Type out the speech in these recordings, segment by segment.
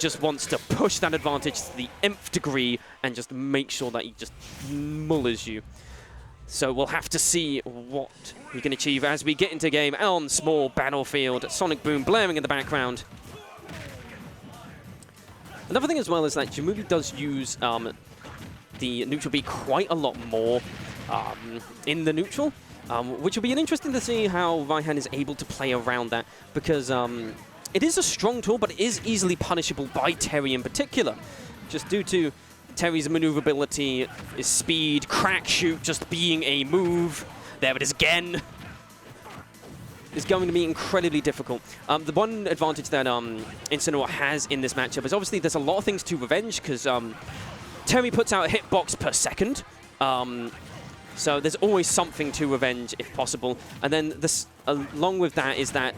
just wants to push that advantage to the nth degree and just make sure that he just mullers you. So we'll have to see what he can achieve as we get into game on small battlefield. Sonic Boom blaring in the background. Another thing as well is that Gemuby does use the neutral B quite a lot more in the neutral, which will be interesting to see how Raihan is able to play around that, because it is a strong tool, but it is easily punishable by Terry in particular, just due to Terry's maneuverability, his speed, crack shoot just being a move. There it is again. Is going to be incredibly difficult. The one advantage that Incineroar has in this matchup is obviously there's a lot of things to revenge, because Terry puts out a hitbox per second. So there's always something to revenge if possible. And then this, along with that, is that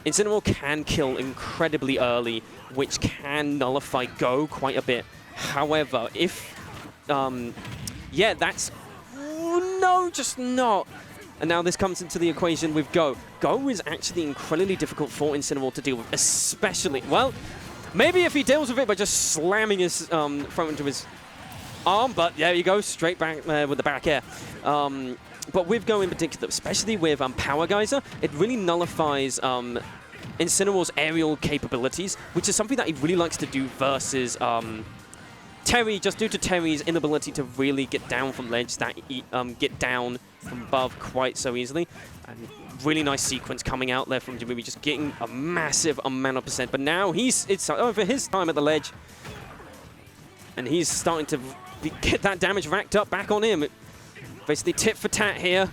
Incineroar can kill incredibly early, which can nullify Go quite a bit. However, if... yeah, that's... No, just not. And now this comes into the equation with Go. Go is actually incredibly difficult for Incineroar to deal with, especially... Well, maybe if he deals with it by just slamming his throat into his arm, but there you go, straight back with the back air. But with Go in particular, especially with Power Geyser, it really nullifies Incineroar's aerial capabilities, which is something that he really likes to do versus Terry, just due to Terry's inability to really get down from ledge, that get down from above quite so easily. And really nice sequence coming out there from Gemuby, just getting a massive amount of percent. But now it's over his time at the ledge, and he's starting to get that damage racked up back on him. Basically tit for tat here.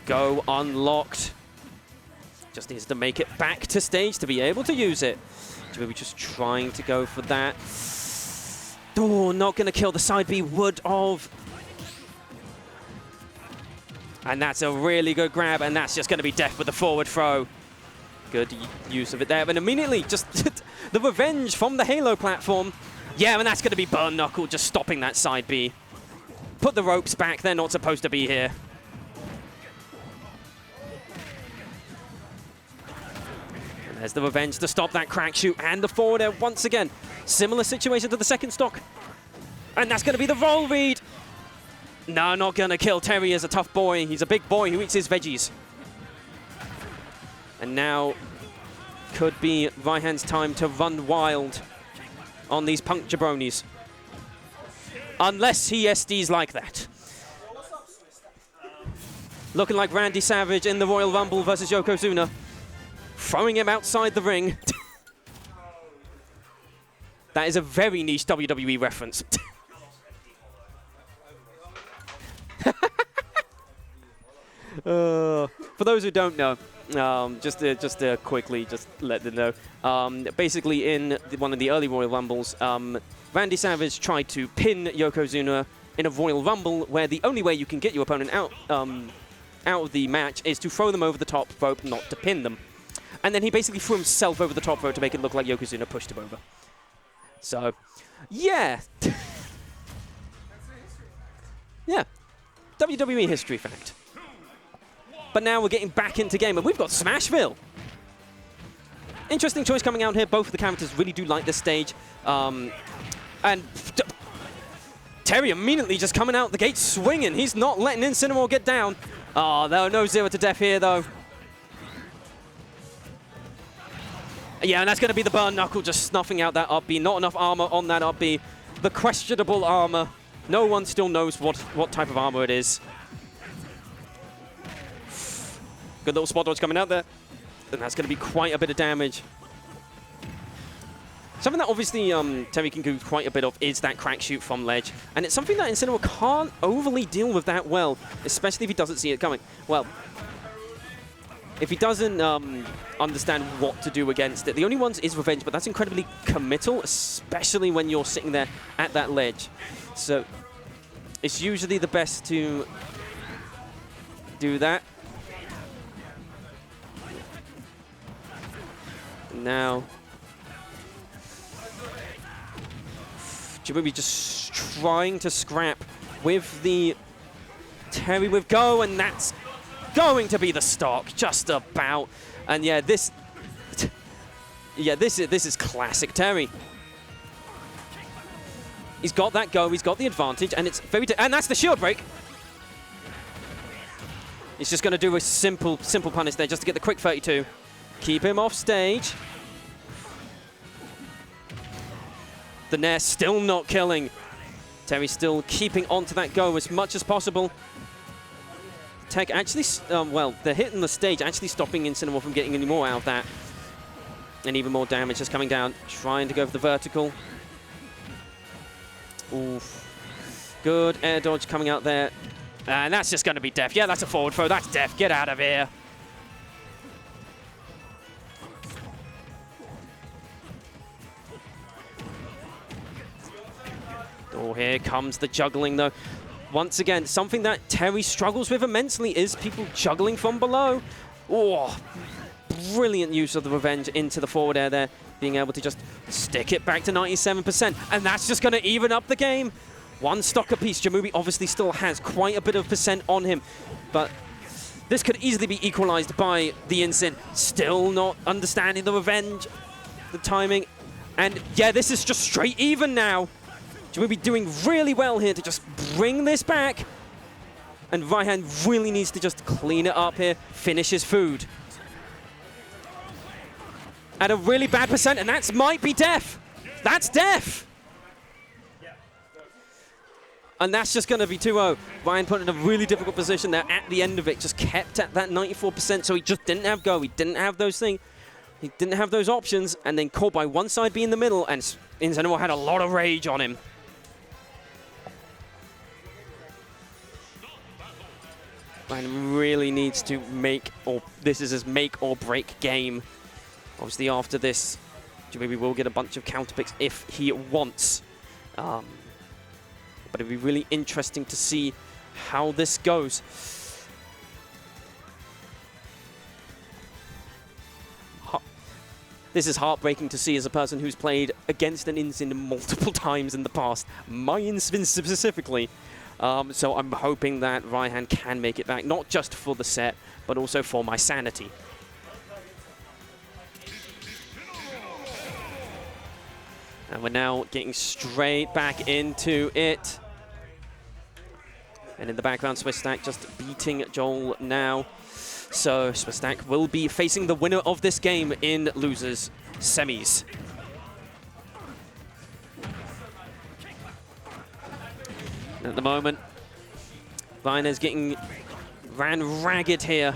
Go unlocked. Just needs to make it back to stage to be able to use it. Gemuby just trying to go for that. Oh, not going to kill the side B, would have. And that's a really good grab, and that's just going to be death with the forward throw. Good use of it there. And immediately, just the revenge from the Halo platform. Yeah, and that's going to be Burn Knuckle, just stopping that side B. Put the ropes back, they're not supposed to be here. And there's the revenge to stop that crack shoot, and the forward air once again. Similar situation to the second stock. And that's going to be the roll read. No, not going to kill. Terry is a tough boy. He's a big boy who eats his veggies. And now could be Raihan's time to run wild on these punk jabronis. Unless he SDs like that. Looking like Randy Savage in the Royal Rumble versus Yokozuna. Throwing him outside the ring. That is a very niche WWE reference. For those who don't know, just to quickly just let them know, basically in one of the early Royal Rumbles, Randy Savage tried to pin Yokozuna in a Royal Rumble, where the only way you can get your opponent out of the match is to throw them over the top rope, not to pin them. And then he basically threw himself over the top rope to make it look like Yokozuna pushed him over. So, yeah. Yeah. WWE history fact. But now we're getting back into game, and we've got Smashville. Interesting choice coming out here. Both of the characters really do like this stage. And Terry immediately just coming out the gate swinging. He's not letting Incineroar get down. Oh, no 0 to death here, though. Yeah, and that's going to be the Burn Knuckle, just snuffing out that up B. Not enough armor on that up B. The questionable armor. No one still knows what type of armor it is. Good little spot dodge coming out there. And that's going to be quite a bit of damage. Something that obviously Terry can do quite a bit of is that crack shoot from ledge. And it's something that Incineroar can't overly deal with that well, especially if he doesn't see it coming. Well, if he doesn't understand what to do against it. The only ones is revenge, but that's incredibly committal, especially when you're sitting there at that ledge. So it's usually the best to do that. Now, Gemuby just trying to scrap with the Terry with Go, and that's going to be the stock, just about. And yeah, this is classic Terry. He's got that go, he's got the advantage, and it's very... And that's the shield break! He's just going to do a simple punish there just to get the quick 32. Keep him off stage. The Nair still not killing. Terry still keeping on to that go as much as possible. Tech actually, well, they're hitting the stage, actually stopping Incineroar from getting any more out of that. And even more damage just coming down, trying to go for the vertical. Oof. Good air dodge coming out there. And that's just going to be death. Yeah, that's a forward throw. That's death. Get out of here. Oh, here comes the juggling, though. Once again, something that Terry struggles with immensely is people juggling from below. Oh, brilliant use of the revenge into the forward air there. Being able to just stick it back to 97%. And that's just going to even up the game. One stock apiece. Gemuby obviously still has quite a bit of percent on him. But this could easily be equalized by the Incin. Still not understanding the revenge, the timing. And yeah, this is just straight even now. Gemuby doing really well here to just bring this back. And Raihan really needs to just clean it up here, finish his food. At a really bad percent, and that might be death. That's death. And that's just going to be 2-0. Raihan put in a really difficult position there at the end of it, just kept at that 94%, so he just didn't have go. He didn't have those things. He didn't have those options, and then caught by one side being the middle, and Incineroar had a lot of rage on him. Raihan really needs to make, or this is his make or break game. Obviously, after this, Gemuby will get a bunch of counter picks if he wants. But it'd be really interesting to see how this goes. This is heartbreaking to see as a person who's played against an Incin multiple times in the past. My Incin specifically. So I'm hoping that Raihan can make it back, not just for the set, but also for my sanity. And we're now getting straight back into it. And in the background, Swisstack just beating Joel now. So Swisstack will be facing the winner of this game in losers semis. And at the moment, Raihan is getting ran ragged here.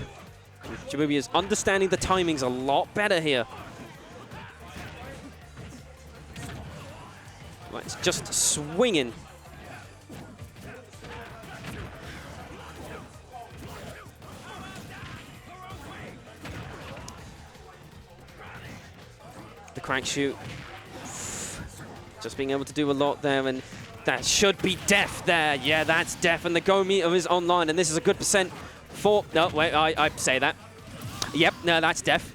Gemuby is understanding the timings a lot better here. Right, it's just swinging. The crank shoot. Just being able to do a lot there, and that should be death there. Yeah, that's death, and the go meter is online, and this is a good percent for... No, wait, I say that. Yep, no, that's death.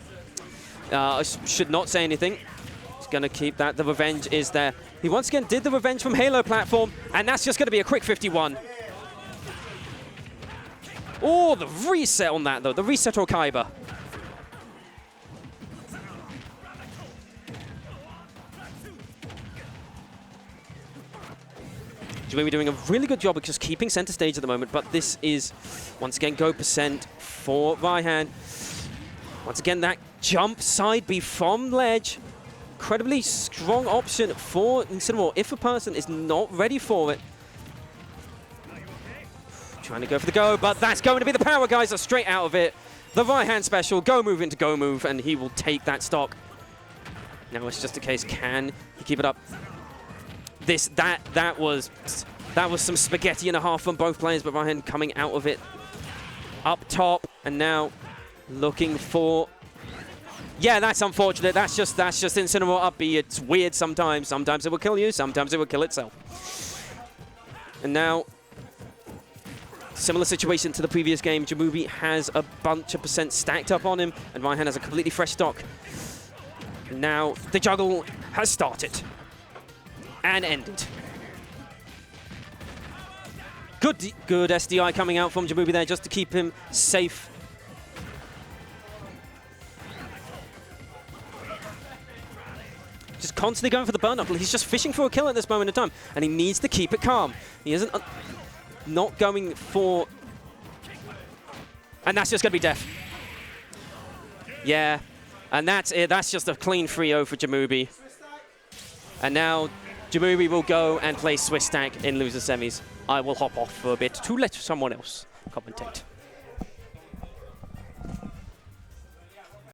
I should not say anything. He's going to keep that. The revenge is there. He once again did the revenge from Halo platform, and that's just going to be a quick 51. Oh, the reset on that, though. The reset or Kaiba. Gemuby doing a really good job of just keeping center stage at the moment, but this is, once again, go percent for Raihan. Once again, that jump side B from ledge. Incredibly strong option for Incineroar if a person is not ready for it. Trying to go for the go, but that's going to be the power, guys. Are straight out of it. The Raihan special, go move into go move, and he will take that stock. Now it's just a case, can he keep it up? That was some spaghetti and a half from both players, but Raihan coming out of it up top, and now looking for... Yeah, that's unfortunate. That's just Incineroar up B. It's weird sometimes. Sometimes it will kill you, sometimes it will kill itself. And now, similar situation to the previous game. Gemuby has a bunch of percent stacked up on him, and Raihan has a completely fresh stock. Now, the juggle has started. And ended. Good SDI coming out from Gemuby there just to keep him safe. Just constantly going for the burn up. He's just fishing for a kill at this moment in time, and he needs to keep it calm. He isn't not going for... And that's just going to be death. Yeah, and that's it. That's just a clean 3-0 for Gemuby. And now Gemuby will go and play Swiss Stack in loser semis. I will hop off for a bit to let someone else commentate.